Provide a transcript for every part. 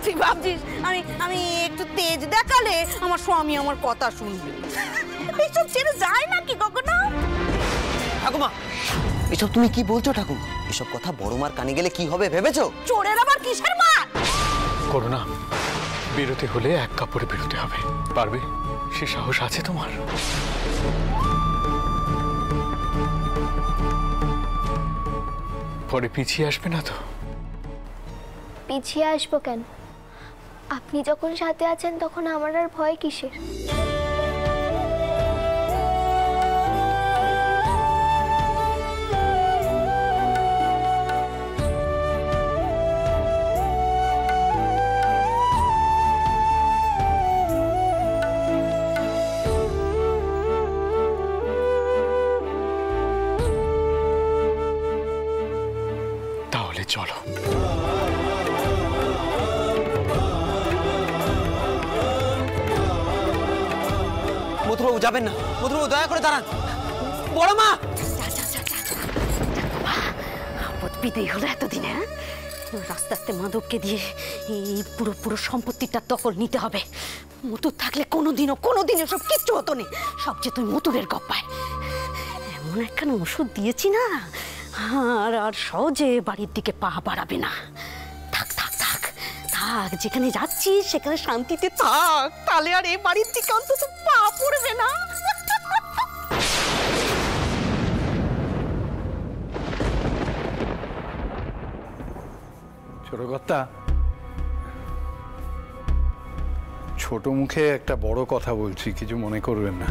তুই ভাবছিস আমি আমি একটু তেজ দেখালে আমার স্বামী আমার কথা শুনবে? এইসব ছেড়ে যায় নাকি কখনো? ঠাকুমা, এসব তুমি কি বলছো ঠাকুমা? এসব কথা বড় মার কানে গেলে কি হবে ভেবেছো? চোরের আবার কিসের মার? করোনা, বেরোতে হলে এক কাপড়ে বেরোতে হবে। পারবে? সে সাহস আছে তোমার? পরে পিছিয়ে আসবে না তো? পিছিয়ে আসবো কেন? আপনি যখন সাথে আছেন তখন আমার আর ভয় কিসের? তাহলে চলো। মধুবাবু যাবেন না, মধুবাবু দয়া করে দাঁড়ান। বড় মা, আপদ বিদেয় হলো এতদিনে। আস্তে আস্তে মাধবকে দিয়ে এই পুরো পুরো সম্পত্তিটার দখল নিতে হবে। মতুর থাকলে কোনোদিনও সব কিচ্ছু হতো না। সব যে তুই মতুরের গপ্পায় এমন একখানা ওষুধ দিয়েছি না, আর সহজে বাড়ির দিকে পা বাড়াবে না। থাক থাক থাক থাক, যেখানে যাচ্ছিস সেখানে শান্তিতে থাক, তাহলে আর এই বাড়ির দিকে অন্তত পা পড়বে না। ছোট কর্তা, ছোট মুখে একটা বড় কথা বলছি, কিছু মনে করবেন না।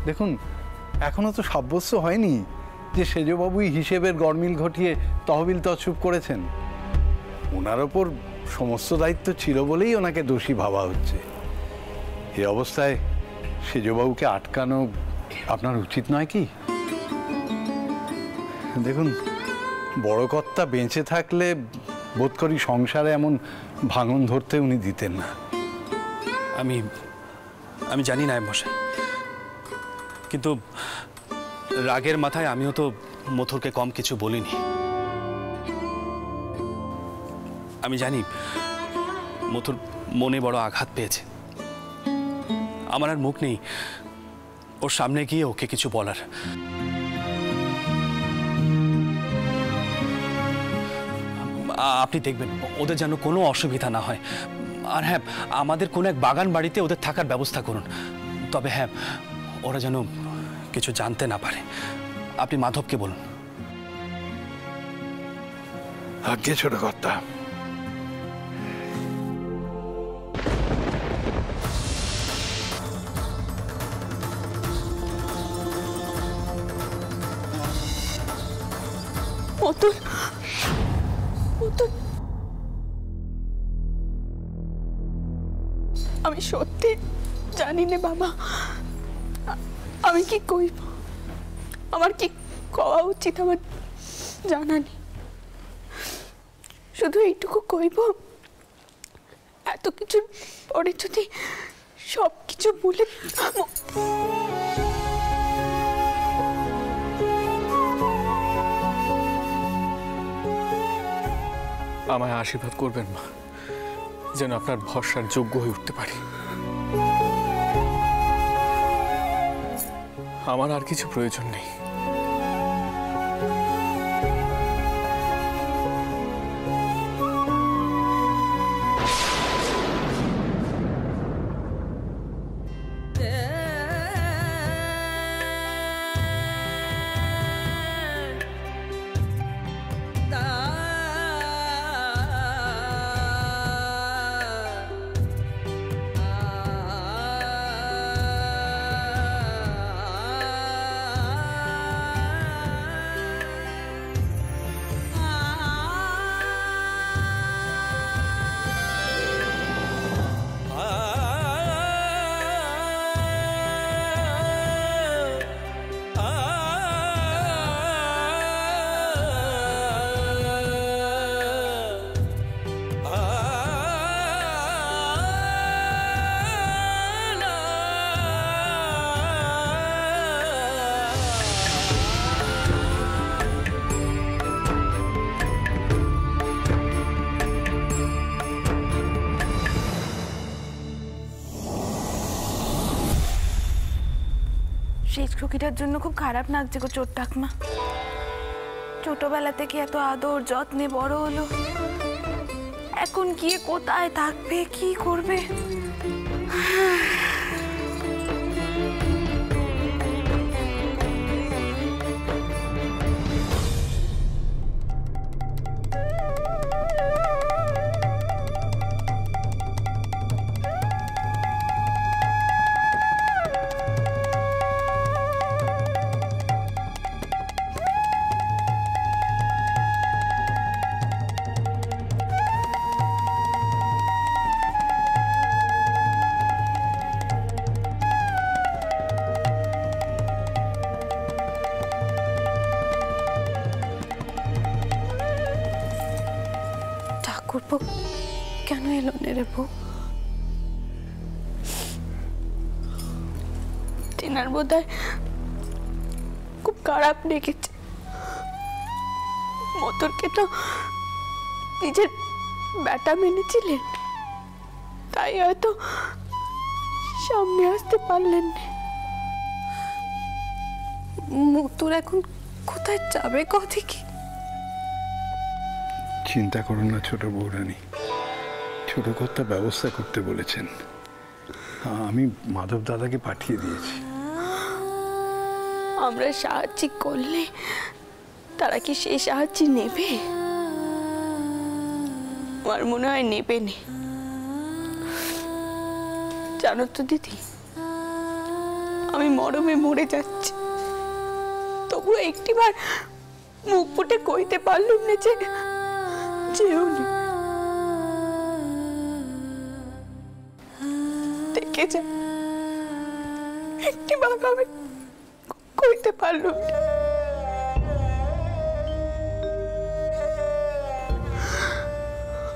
দেখুন, এখনো তো সাব্যস্ত হয়নি যে সেজবাবুই হিসেবের গরমিল ঘটিয়ে তহবিল তছরূপ করেছেন। ওনার ওপর সমস্ত দায়িত্ব ছিল বলেই ওনাকে দোষী ভাবা হচ্ছে। এই অবস্থায় সেজবাবুকে আটকানো আপনার উচিত নয় কি? দেখুন, বড় কর্তা বেঁচে থাকলে বোধ করি সংসারে এমন ভাঙন ধরতে উনি দিতেন না। আমি জানি না মশাই, কিন্তু রাগের মাথায় আমিও তো মথুরকে কম কিছু বলিনি। আমি জানি মথুর মনে বড় আঘাত পেয়েছে। আমার আর মুখ নেই ওর সামনে গিয়ে ওকে কিছু বলার। আপনি দেখবেন ওদের যেন কোনো অসুবিধা না হয়। আর হ্যাঁ, আমাদের কোনো এক বাগান বাড়িতে ওদের থাকার ব্যবস্থা করুন। তবে হ্যাঁ, ওরা যেন কিছু জানতে না পারে। আপনি মাধবকে বলুন। আজ্ঞে ছোট কর্তা। মতুল, মতুল, আমি সত্যি জানি না বাবা, আমি কি কইব, আমার কি কওয়া উচিত আমার জানা নেই। শুধু এইটুকু কইব, এত কিছু পরে যদি সব কিছু বলে আমায় আশীর্বাদ করবেন মা, যেন আপনার ভরসার যোগ্য হয়ে উঠতে পারি। আমার আর কিছু প্রয়োজন নেই। সেই খুকিটার জন্য খুব খারাপ লাগছে গো চোর ঠাকমা। ছোটবেলা থেকে এত আদর যত্নে বড় হলো, এখন গিয়ে কোথায় থাকবে, কি করবে? ঠাকুরপো কেন এলো না রে বউ? টিনার বোধহয় খুব খারাপ লেগেছে। মতরকে তো নিজের ব্যাটা মেনেছিলেন, তাই হয়তো সামনে আসতে পারলেন না। মতর এখন কোথায় যাবে কথা কি? চিন্তা করুন না ছোট বৌরানী, ছোট কর্তা ব্যবস্থা করতে বলেছেন। আমি মাধব দাদাকে পাঠিয়ে দিয়েছি। আমরা সাহায্য করলে তারা কি সেই সাহায্য নেবে? আমার মনে হয় নেবে না। জানো তো দিদি, আমি মরমে মরে যাচ্ছি, তবুও একটিবার মুখ ফুটে কইতে পারলুম না যে যেও না। দেখে যা, একটিবার আমি কইতে পারলুম না।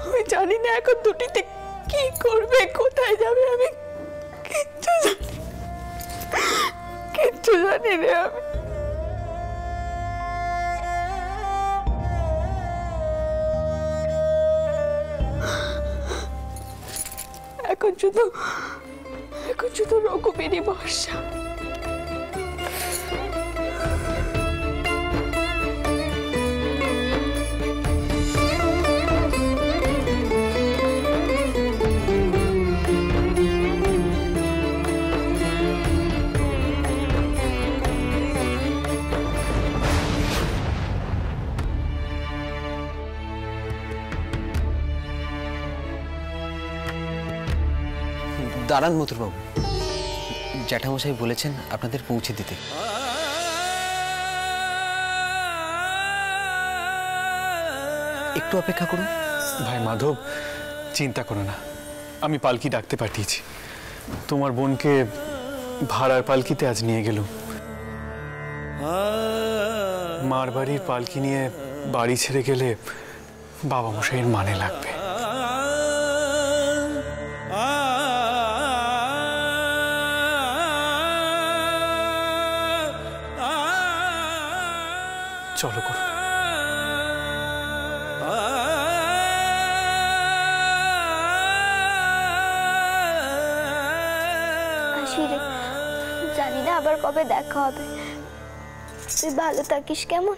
আমি জানি না এখন দুটিতে কি করবে, কোথায় যাবে, আমি কিচ্ছু জানি না আমি। এখন শুধু রঘুবীরই ভরসা। দাঁড়ান মথুরবাবু, জ্যাঠামশাই বলেছেন আপনাদের পৌঁছে দিতে। একটু অপেক্ষা করুন। ভাই মাধব, চিন্তা করো না, আমি পালকি ডাকতে পাঠিয়েছি। তোমার বোনকে ভাড়ার পালকিতে আজ নিয়ে গেল। মার বাড়ির পালকি নিয়ে বাড়ি ছেড়ে গেলে বাবা মশাইয়ের মানে লাগবে। চলো করো। জানি না আবার কবে দেখা হবে। তুই ভালো থাকিস কেমন?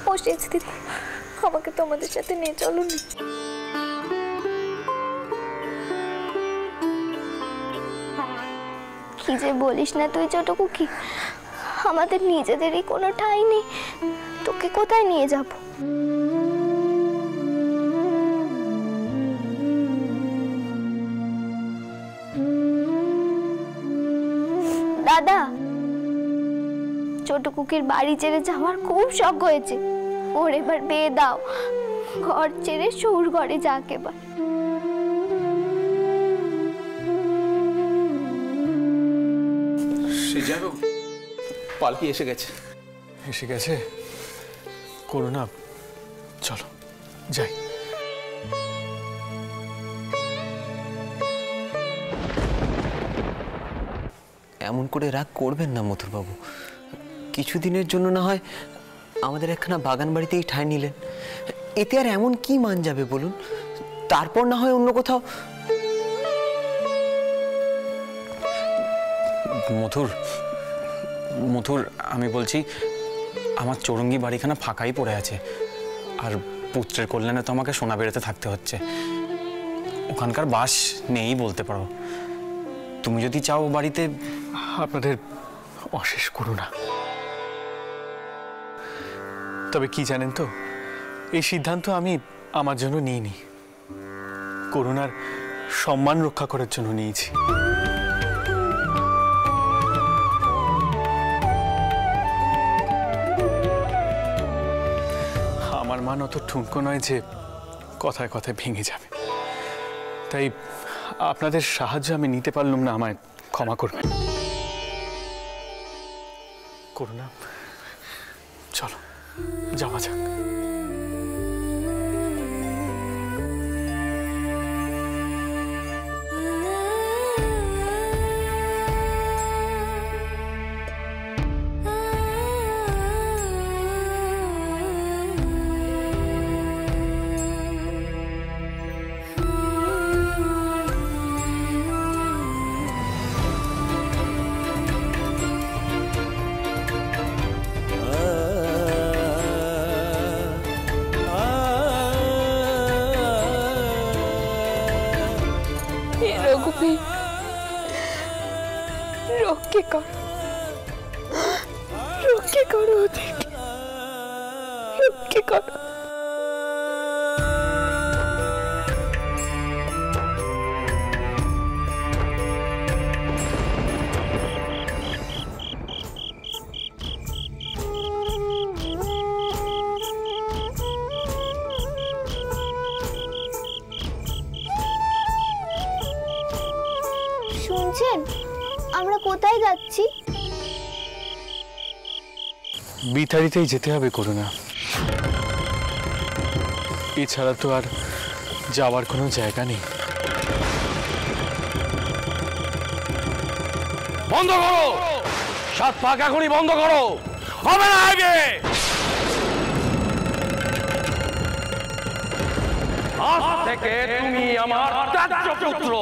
বসেছি দিদি, আমাকে তোমাদের সাথে নিয়ে চলো না। কি যে বলিস না তুই ছোট কুকি, আমাদের নিজেদেরই কোনো ঠাঁই নেই, তোকে কোথায় নিয়ে যাব? দাদা, ছোট কুকির বাড়ি ছেড়ে যাওয়ার খুব শখ হয়েছে। ওর এবার বিয়ে দাও, ঘর ছেড়ে সৌর ঘরে যাক এবার। সে যাবে, পালকি এসে গেছে। এসে গেছে? করুণা, চলো যাই। এমন করে রাগ করবেন না মথুরবাবু, কিছুদিনের জন্য না হয় আমাদের একখানা বাগান বাড়িতেই ঠাঁই নিলেন, এতে আর এমন কি মান যাবে বলুন? তারপর না হয় অন্য কোথাও। মধুর, মধুর, আমি বলছি আমার চৌরঙ্গি বাড়িখানা ফাঁকাই পড়ে আছে, আর পুত্রের কল্যাণে তো আমাকে সোনাবেড়াতে থাকতে হচ্ছে, ওখানকার বাস নেই বলতে পারো। তুমি যদি চাও বাড়িতে। আপনাদের অশেষ করুণা। তবে কি জানেন তো, এই সিদ্ধান্ত আমি আমার জন্য নিইনি, করুণার সম্মান রক্ষা করার জন্য নিয়েছি। আমার মান অত ঠুনকো নয় যে কথায় কথায় ভেঙে যাবে, তাই আপনাদের সাহায্য আমি নিতে পারলাম না, আমায় ক্ষমা করবেন। করুণা, চলো যাওয়া যাক। রঘুবীর, রক্ষে করো, রক্ষে করো ওদেরকে, রক্ষে করো। শুনছেন আমরা কোথায় যাচ্ছি? বিতাড়িতেই যেতে হবে করুণা, এছাড়া তো আর যাওয়ার কোনো জায়গা নেই। বন্ধ করো, 7 পাক এখনই বন্ধ করো, হবে না আগে। আজ থেকে তুমি আমার ত্যায্য পুত্র।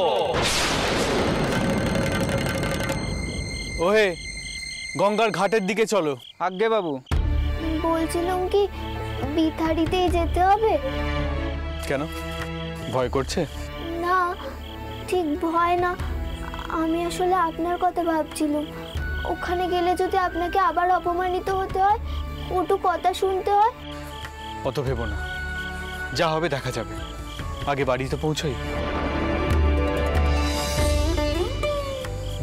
ওহে, গঙ্গার ঘাটের দিকে চলো। আজ্ঞে বাবু। বলছিলাম কি বিথাড়িতেই যেতে হবে? কেন, ভয় করছে? না, ঠিক ভয় না, আমি আসলে আপনার কথা ভাবছিলাম। ওখানে গেলে যদি আপনাকে আবার অপমানিত হতে হয়, কটু কথা শুনতে হয়। অত ভেবো না, যা হবে দেখা যাবে, আগে বাড়িতে পৌঁছই।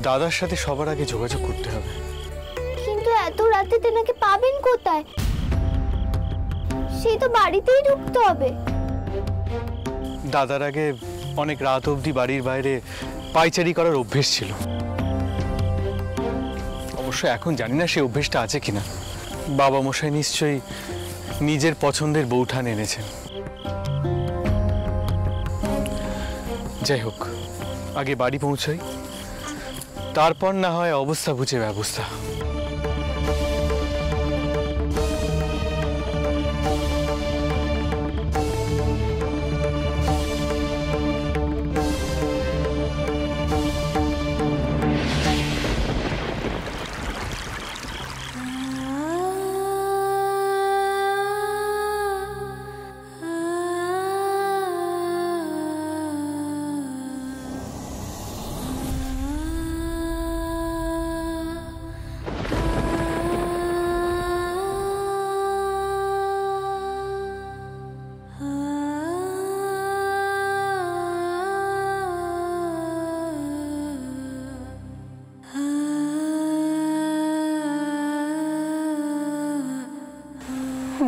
দাদার সাথে সবার আগে যোগাযোগ করতে হবে। কিন্তু এত রাতে তেনাকে পাবেন কোথায়? সেই তো বাড়িতেই ঢুকতে হবে। দাদার আগে অনেক রাত অবধি বাড়ির বাইরে পাইচারি করার অভ্যেস ছিল, অবশ্য এখন জানি না সে অভ্যেসটা আছে কিনা। বাবা মশাই নিশ্চয়ই নিজের পছন্দের বউঠান এনেছেন। যাই হোক, আগে বাড়ি পৌঁছাই, তারপর না হয় অবস্থা বুঝে ব্যবস্থা।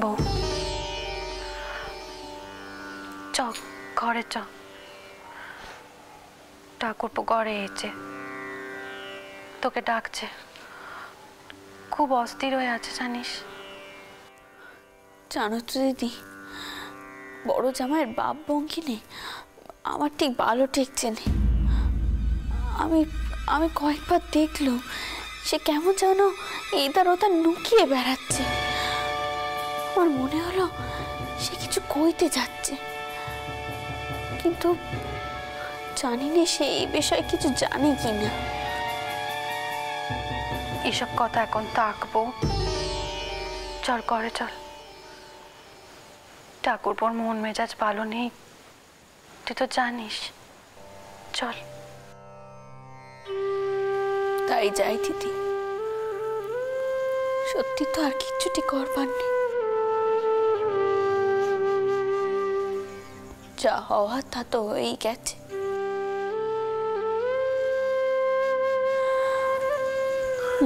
বউ, চ ঘরে চ, ঠাকুরপো ঘরে এসেছে, তোকে ডাকছে, খুব অস্থির হয়ে আছে জানিস। জানো তো দিদি, বড় জামাইয়ের বাপ বঙ্কিনে আমার ঠিক ভালো ঠেকছে না। আমি কয়েকবার দেখলাম সে কেমন যেন এদার ওদার লুকিয়ে বেড়াচ্ছে। আমার মনে হলো সে কিছু কইতে যাচ্ছে, কিন্তু জানি না সে এই বিষয়ে কিছু জানে কিনা। এসব কথা এখন থাকবো? চল করে চল। ঠাকুরপোর মন মেজাজ ভালো নেই, তুই তো জানিস। চল। তাই যাই দিদি, সত্যি তো আর কিচ্ছুটি করবার নেই। যা হওয়া তা তো হয়েই গেছে।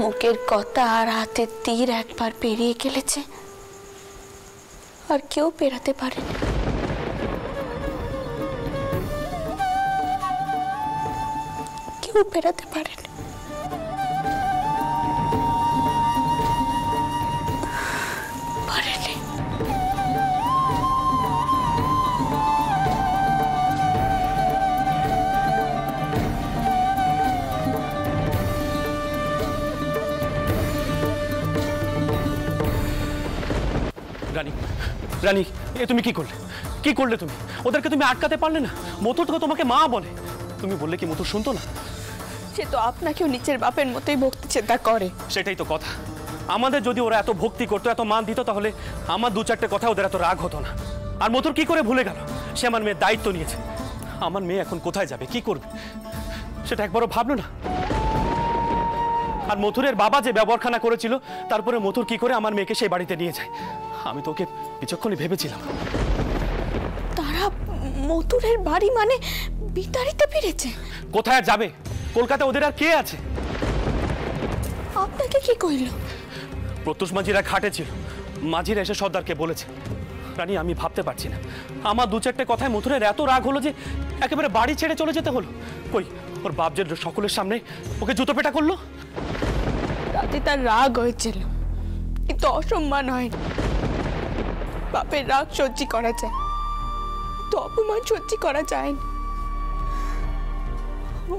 মুখের কথা আর হাতের তীর একবার পেরিয়ে গেলেছে, আর কেউ পেরাতে পারেনি। কেউ পেরাতে পারেনি। পারেনি। রানী, রানী, এ তুমি কি করলে? কি করলে তুমি? ওদেরকে তুমি আটকাতে পারলে না? মথুর তো তোমাকে মা বলে, তুমি বললে কি মথুর শুনতো না? সে তো আপনাকেও নিচের বাপের মতোই ভক্তি চিন্তা করে। সেটাই তো কথা। আমাদের যদি ওরা এত ভক্তি করতো, এত মান দিত, তাহলে আমার দু চারটে কথা ওদের এত রাগ হতো না। আর মথুর কি করে ভুলে গেল? সে আমার মেয়ের দায়িত্ব নিয়েছে। আমার মেয়ে এখন কোথায় যাবে, কি করবে, সেটা একবারও ভাবলো না। আর মথুরের বাবা যে ব্যবহারখানা করেছিল, তারপরে মথুর কি করে আমার মেয়েকে সেই বাড়িতে নিয়ে যায়, আমি তোকে বিচক্ষণই ভেবেছিলাম। তারা মথুরের বাড়ি মানে বিতাড়িতে ফিরেছে? কোথায় আর যাবে? কলকাতা ওদের আর কে আছে? আপনাকে কি কইল? প্রত্যুষ মাঝিরা ঘাটে ছিল, মাঝিরা এসে সর্দারকে বলেছে। রানী, আমি ভাবতে পারছি না, আমার দু চারটে কথায় মথুরের এত রাগ হলো যে একেবারে বাড়ি ছেড়ে চলে যেতে হলো। কই, ওর বাপ যে সকলের সামনে ওকে জুতো পেটা করলো। রাতে তার রাগ হয়েছিল, কিন্তু অসম্মান হয়নি। বাপের রাগ সহ্য করা যায়, তো অপমান সহ্য করা যায় না।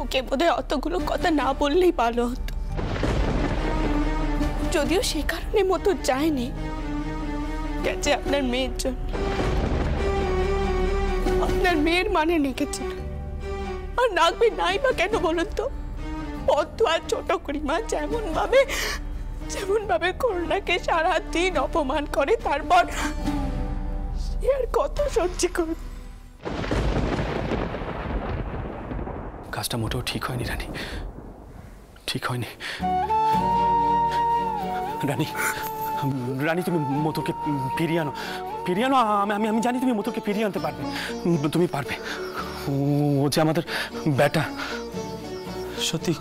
ওকে বোধহয় অতগুলো কথা না বললেই ভালো হতো। যদিও সে কারণে মতো যায়নি, গেছে আপনার মেয়ের জন্য। আপনার মেয়ের মানে নেগেছিল, আর নাগবে নাই বা কেন বলুন তো? পদ্ম আর ছোট করিমা যেমন ভাবে করুণাকে সারাদিন অপমান করে, তারপর সে আর কত সহ্য করবে? কাজটা মোটেও ঠিক হয়নি রানী, ঠিক হয়নি। রানী, রানী, তুমি মথুরকে ফিরিয়ে আনো, ফিরিয়ে আনো। আমি জানি তুমি মথুরকে ফিরিয়ে আনতে পারবে, তুমি পারবে। ও যে আমাদের বেটা। সত্যি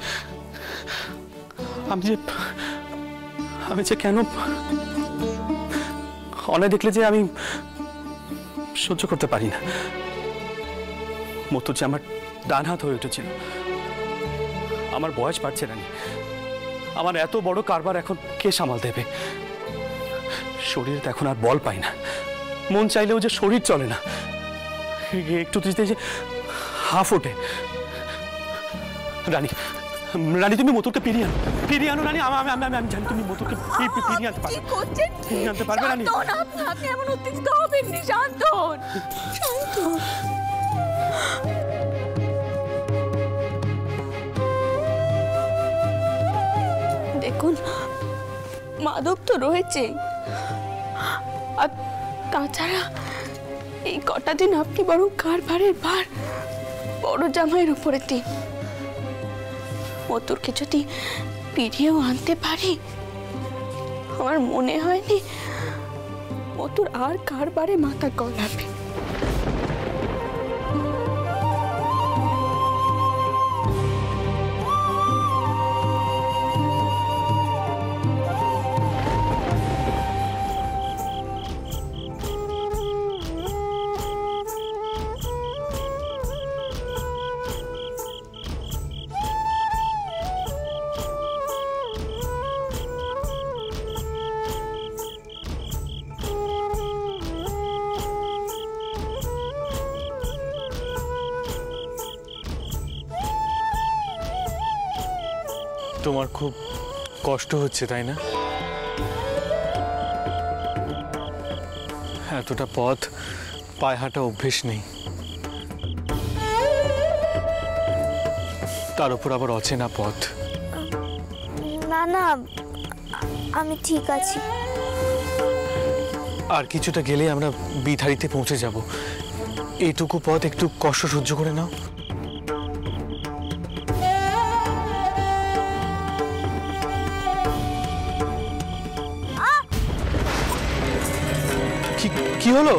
আমি যে কেন অনেক দেখলে যে আমি সহ্য করতে পারি না। মথুর যে আমার ডান হাত হয়ে উঠেছিল। আমার বয়স বাড়ছে রানী, আমার এত বড় কারবার এখন কে সামাল দেবে? শরীরে তো এখন আর বল পাই না, মন চাইলেও যে শরীর চলে না, একটু দিতে যে হাফ ওঠে। রানী, রানী, তুমি মথুরকে ফিরিয়ে আনো, ফিরিয়ে আনো রানী। আমি জানি তুমি মথুরকে ফিরিয়ে আনতে পারবে, ফিরিয়ে আনতে পারবে রানী। আপনি এমন উত্তেজিত হবেন না, শান্ত হন, শান্ত হন। দেখুন, মাধব তো রয়েছে, আর তাছাড়া এই কটা দিন আপনি বরং কারবারের ভার বড় জামাইয়ের উপরে দিন। মথুরকে যদি ফিরিয়েও আনতে পারি, আমার মনে হয়নি মথুর আর কারবারে মাথা গলাবে। তোমার খুব কষ্ট হচ্ছে, তাই না? এতটা পথ পায়ে হাঁটা অভ্যেস নেই, তার উপর আবার অচেনা পথ। না না না, আমি ঠিক আছি। আর কিছুটা গেলে আমরা বিধারিতে পৌঁছে যাব। এইটুকু পথ একটু কষ্ট সহ্য করে নাও। কি হলো?